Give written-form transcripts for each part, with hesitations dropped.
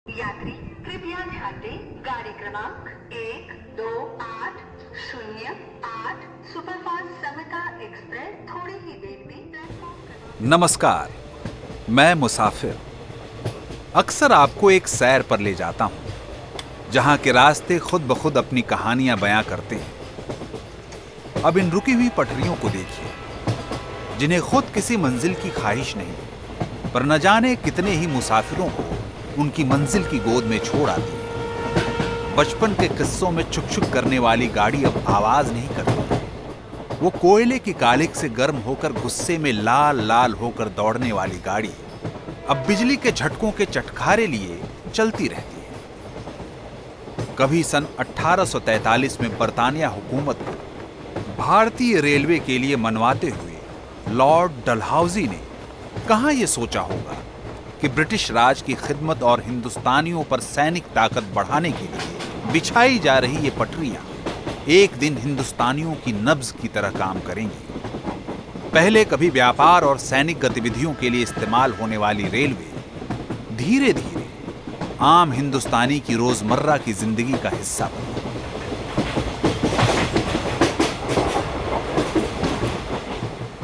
यात्री कृपया ध्यान दें, गाड़ी क्रमांक 128008 सुपरफास्ट समता एक्सप्रेस थोड़ी ही देर में प्लेटफॉर्म। नमस्कार, मैं मुसाफिर अक्सर आपको एक सैर पर ले जाता हूं, जहां के रास्ते खुद ब खुद अपनी कहानियां बयां करते हैं। अब इन रुकी हुई पटरियों को देखिए, जिन्हें खुद किसी मंजिल की ख्वाहिश नहीं, पर न जाने कितने ही मुसाफिरों को उनकी मंजिल की गोद में छोड़ आती है। बचपन के किस्सों में छुक छुक करने वाली गाड़ी अब आवाज नहीं करती। वो कोयले की कालिक से गर्म होकर गुस्से में लाल लाल होकर दौड़ने वाली गाड़ी अब बिजली के झटकों के चटखारे लिए चलती रहती है। कभी सन 1843 में बरतानिया हुकूमत को भारतीय रेलवे के लिए मनवाते हुए लॉर्ड डलहौजी ने कहां यह सोचा होगा कि ब्रिटिश राज की खिदमत और हिंदुस्तानियों पर सैनिक ताकत बढ़ाने के लिए बिछाई जा रही ये पटरियां एक दिन हिंदुस्तानियों की नब्ज की तरह काम करेंगी। पहले कभी व्यापार और सैनिक गतिविधियों के लिए इस्तेमाल होने वाली रेलवे धीरे धीरे आम हिंदुस्तानी की रोजमर्रा की जिंदगी का हिस्सा बनी।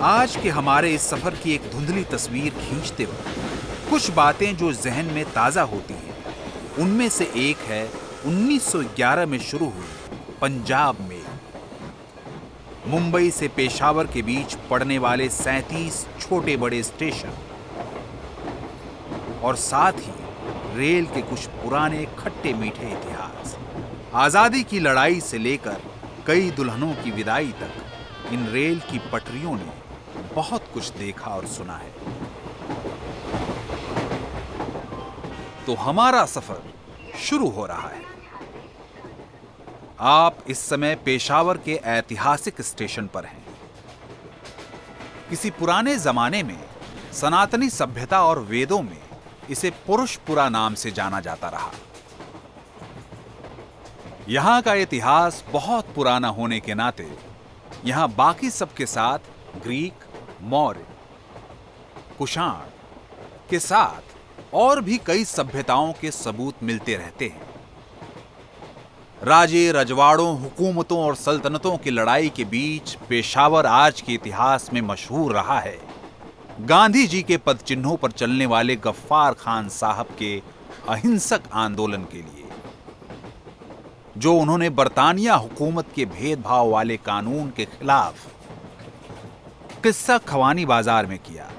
आज के हमारे इस सफर की एक धुंधली तस्वीर खींचते वक्त कुछ बातें जो जहन में ताजा होती हैं, उनमें से एक है 1911 में शुरू हुई पंजाब मेल। मुंबई से पेशावर के बीच पड़ने वाले 37 छोटे बड़े स्टेशन और साथ ही रेल के कुछ पुराने खट्टे मीठे इतिहास। आजादी की लड़ाई से लेकर कई दुल्हनों की विदाई तक इन रेल की पटरियों ने बहुत कुछ देखा और सुना है। तो हमारा सफर शुरू हो रहा है। आप इस समय पेशावर के ऐतिहासिक स्टेशन पर हैं। किसी पुराने जमाने में सनातनी सभ्यता और वेदों में इसे पुरुषपुरा नाम से जाना जाता रहा। यहां का इतिहास बहुत पुराना होने के नाते यहां बाकी सबके साथ ग्रीक, मौर्य, कुषाण के साथ और भी कई सभ्यताओं के सबूत मिलते रहते हैं। राजे, रजवाड़ों, हुकूमतों और सल्तनतों की लड़ाई के बीच पेशावर आज के इतिहास में मशहूर रहा है गांधी जी के पद चिन्हों पर चलने वाले गफ्फार खान साहब के अहिंसक आंदोलन के लिए, जो उन्होंने बरतानिया हुकूमत के भेदभाव वाले कानून के खिलाफ किस्सा खवानी बाजार में किया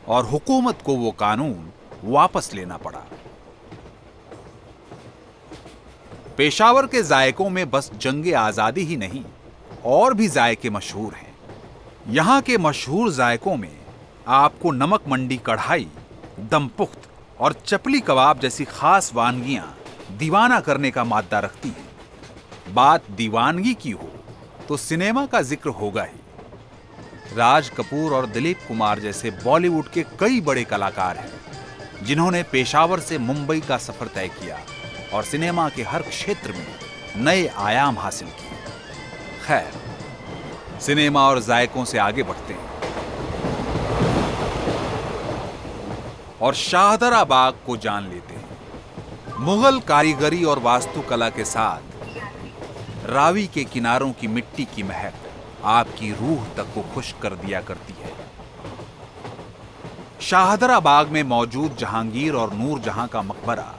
और हुकूमत को वो कानून वापस लेना पड़ा। पेशावर के जायकों में बस जंगे आजादी ही नहीं, और भी जायके मशहूर हैं। यहां के मशहूर जायकों में आपको नमक मंडी कढ़ाई, दमपुख्त और चपली कबाब जैसी खास वानगियां दीवाना करने का माद्दा रखती हैं। बात दीवानगी की हो तो सिनेमा का जिक्र होगा ही। राज कपूर और दिलीप कुमार जैसे बॉलीवुड के कई बड़े कलाकार हैं जिन्होंने पेशावर से मुंबई का सफर तय किया और सिनेमा के हर क्षेत्र में नए आयाम हासिल किए। खैर, सिनेमा और जायकों से आगे बढ़ते हैं और शाहदरा बाग को जान लेते हैं। मुगल कारीगरी और वास्तुकला के साथ रावी के किनारों की मिट्टी की महक आपकी रूह तक को खुश कर दिया करती है। शाहदरा बाग में मौजूद जहांगीर और नूरजहां का मकबरा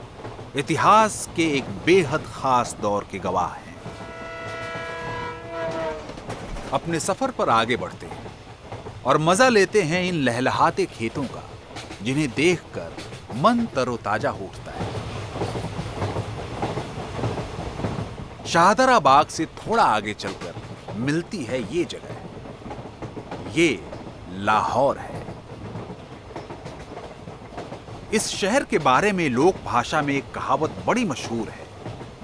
इतिहास के एक बेहद खास दौर के गवाह हैं। अपने सफर पर आगे बढ़ते हैं और मजा लेते हैं इन लहलहाते खेतों का, जिन्हें देखकर मन तरोताजा हो उठता है। शाहदरा बाग से थोड़ा आगे चलकर मिलती है ये जगह। ये लाहौर है। इस शहर के बारे में लोक भाषा में एक कहावत बड़ी मशहूर है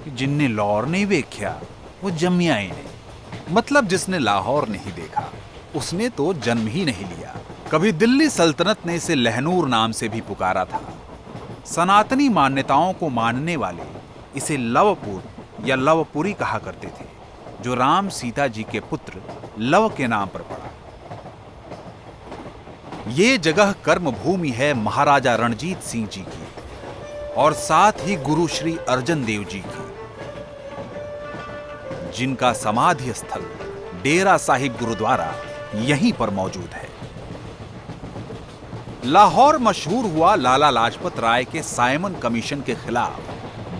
कि जिनने लाहौर नहीं देखा वो जम्मिया ही नहीं। मतलब जिसने लाहौर नहीं देखा उसने तो जन्म ही नहीं लिया। कभी दिल्ली सल्तनत ने इसे लहनूर नाम से भी पुकारा था। सनातनी मान्यताओं को मानने वाले इसे लवपुर या लवपुरी कहा करते थे, जो राम सीता जी के पुत्र लव के नाम पर पड़ा। ये जगह कर्म भूमि है महाराजा रणजीत सिंह जी की। और साथ ही गुरु श्री अर्जन देव जी की, जिनका समाधि स्थल डेरा साहिब गुरुद्वारा यहीं पर मौजूद है। लाहौर मशहूर हुआ लाला लाजपत राय के साइमन कमीशन के खिलाफ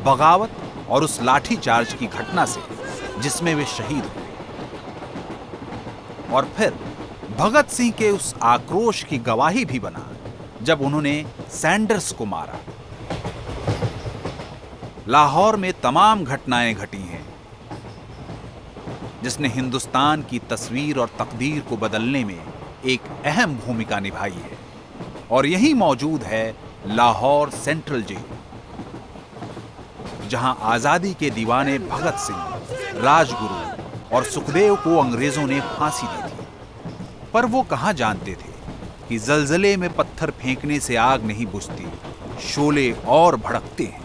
बगावत और उस लाठी चार्ज की घटना से, जिसमें वे शहीद हुए, और फिर भगत सिंह के उस आक्रोश की गवाही भी बना जब उन्होंने सैंडर्स को मारा। लाहौर में तमाम घटनाएं घटी हैं जिसने हिंदुस्तान की तस्वीर और तकदीर को बदलने में एक अहम भूमिका निभाई है, और यहीं मौजूद है लाहौर सेंट्रल जेल, जहां आजादी के दीवाने भगत सिंह, राजगुरु और सुखदेव को अंग्रेजों ने फांसी दी थी। पर वो कहां जानते थे कि जलजले में पत्थर फेंकने से आग नहीं बुझती, शोले और भड़कते हैं।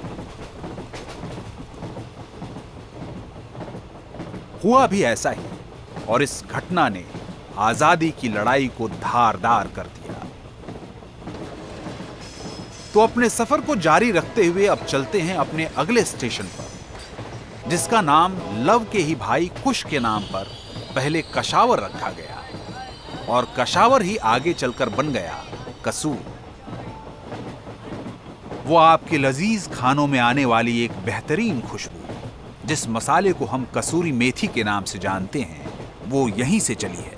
हुआ भी ऐसा ही, और इस घटना ने आजादी की लड़ाई को धारदार कर दिया। तो अपने सफर को जारी रखते हुए अब चलते हैं अपने अगले स्टेशन पर, जिसका नाम लव के ही भाई कुश के नाम पर पहले कशावर रखा गया, और कशावर ही आगे चलकर बन गया कसूर। वो आपके लजीज खानों में आने वाली एक बेहतरीन खुशबू, जिस मसाले को हम कसूरी मेथी के नाम से जानते हैं, वो यहीं से चली है।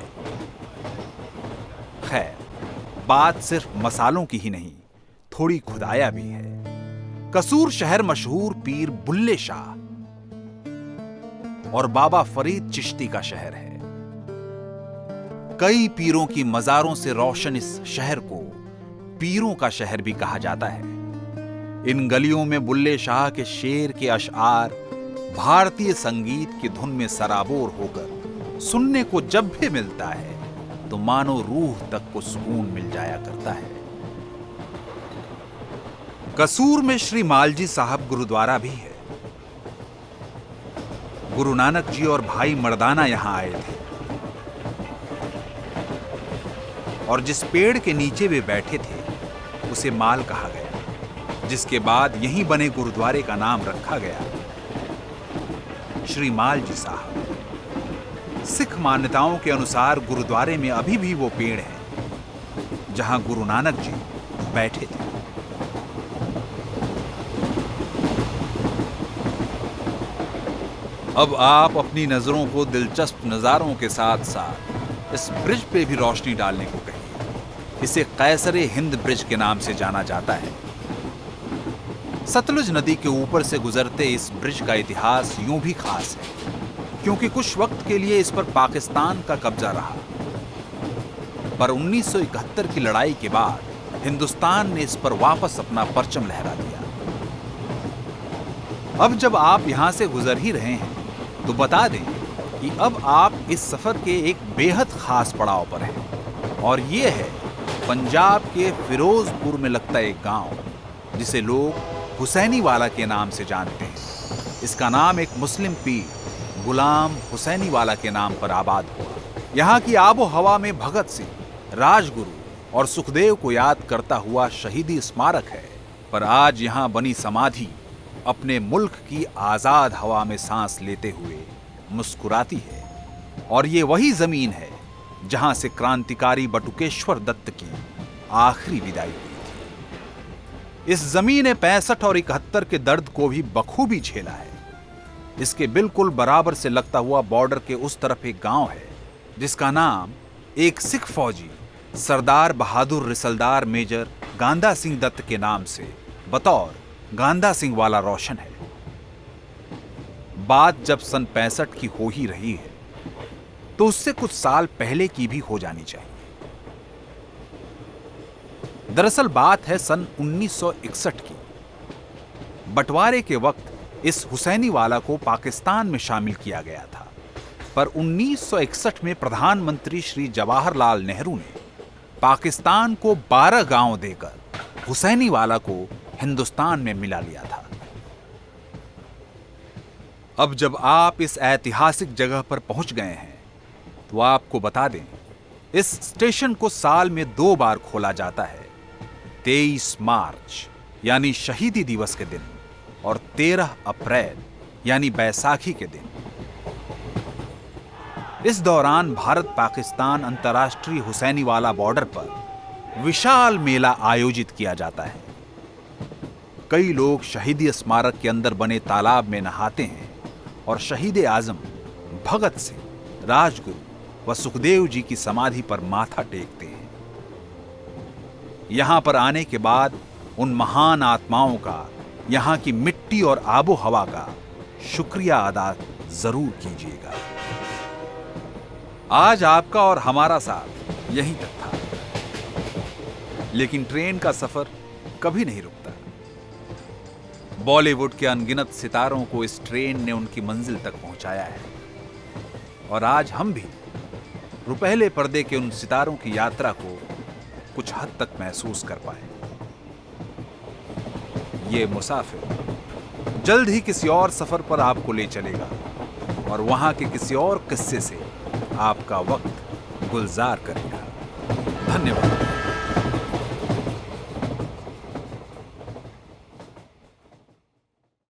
खैर, बात सिर्फ मसालों की ही नहीं, थोड़ी खुदाया भी है। कसूर शहर मशहूर पीर बुल्ले शाह और बाबा फरीद चिश्ती का शहर है। कई पीरों की मजारों से रोशन इस शहर को पीरों का शहर भी कहा जाता है। इन गलियों में बुल्ले शाह के शेर के अशआर भारतीय संगीत की धुन में सराबोर होकर सुनने को जब भी मिलता है तो मानो रूह तक को सुकून मिल जाया करता है। कसूर में श्री मालजी साहब गुरुद्वारा भी है। गुरु नानक जी और भाई मर्दाना यहां आए थे, और जिस पेड़ के नीचे वे बैठे थे उसे माल कहा गया, जिसके बाद यहीं बने गुरुद्वारे का नाम रखा गया श्री मालजी साहब। सिख मान्यताओं के अनुसार गुरुद्वारे में अभी भी वो पेड़ है जहां गुरु नानक जी बैठे थे। अब आप अपनी नजरों को दिलचस्प नजारों के साथ साथ इस ब्रिज पे भी रोशनी डालने को कहिए। इसे कैसरे हिंद ब्रिज के नाम से जाना जाता है। सतलुज नदी के ऊपर से गुजरते इस ब्रिज का इतिहास यूं भी खास है क्योंकि कुछ वक्त के लिए इस पर पाकिस्तान का कब्जा रहा, पर 1971 की लड़ाई के बाद हिंदुस्तान ने इस पर वापस अपना परचम लहरा दिया। अब जब आप यहां से गुजर ही रहे हैं तो बता दें कि अब आप इस सफर के एक बेहद खास पड़ाव पर हैं, और ये है पंजाब के फिरोजपुर में लगता एक गांव जिसे लोग हुसैनी वाला के नाम से जानते हैं। इसका नाम एक मुस्लिम पीर गुलाम हुसैनी वाला के नाम पर आबाद हुआ। यहाँ की आबो हवा में भगत सिंह, राजगुरु और सुखदेव को याद करता हुआ शहीदी स्मारक है, पर आज यहाँ बनी समाधि अपने मुल्क की आजाद हवा में सांस लेते हुए मुस्कुराती है। और ये वही जमीन है जहां से क्रांतिकारी बटुकेश्वर दत्त की आखिरी विदाई हुई थी। इस जमीन ने 65 और 71 के दर्द को भी बखूबी झेला है। इसके बिल्कुल बराबर से लगता हुआ बॉर्डर के उस तरफ एक गांव है जिसका नाम एक सिख फौजी सरदार बहादुर रिसलदार मेजर गांधा सिंह दत्त के नाम से बतौर गांधा सिंह वाला रोशन है। बात जब सन 65 की हो ही रही है तो उससे कुछ साल पहले की भी हो जानी चाहिए। दरअसल बात है सन 1961 की। बंटवारे के वक्त इस हुसैनी वाला को पाकिस्तान में शामिल किया गया था, पर 1961 में प्रधानमंत्री श्री जवाहरलाल नेहरू ने पाकिस्तान को 12 गांव देकर हुसैनी वाला को हिंदुस्तान में मिला लिया था। अब जब आप इस ऐतिहासिक जगह पर पहुंच गए हैं तो आपको बता दें, इस स्टेशन को साल में 2 बार खोला जाता है, 23 मार्च यानी शहीदी दिवस के दिन और 13 अप्रैल यानी बैसाखी के दिन। इस दौरान भारत पाकिस्तान अंतर्राष्ट्रीय हुसैनीवाला बॉर्डर पर विशाल मेला आयोजित किया जाता है। कई लोग शहीदी स्मारक के अंदर बने तालाब में नहाते हैं और शहीद आजम भगत सिंह, राजगुरु व सुखदेव जी की समाधि पर माथा टेकते हैं। यहां पर आने के बाद उन महान आत्माओं का यहां की मिट्टी और आबो हवा का शुक्रिया अदा जरूर कीजिएगा। आज आपका और हमारा साथ यहीं तक था, लेकिन ट्रेन का सफर कभी नहीं रुकता। बॉलीवुड के अनगिनत सितारों को इस ट्रेन ने उनकी मंजिल तक पहुंचाया है और आज हम भी रुपहले पर्दे के उन सितारों की यात्रा को कुछ हद तक महसूस कर पाए। ये मुसाफिर जल्द ही किसी और सफर पर आपको ले चलेगा और वहां के किसी और किस्से से आपका वक्त गुलजार करेगा। धन्यवाद।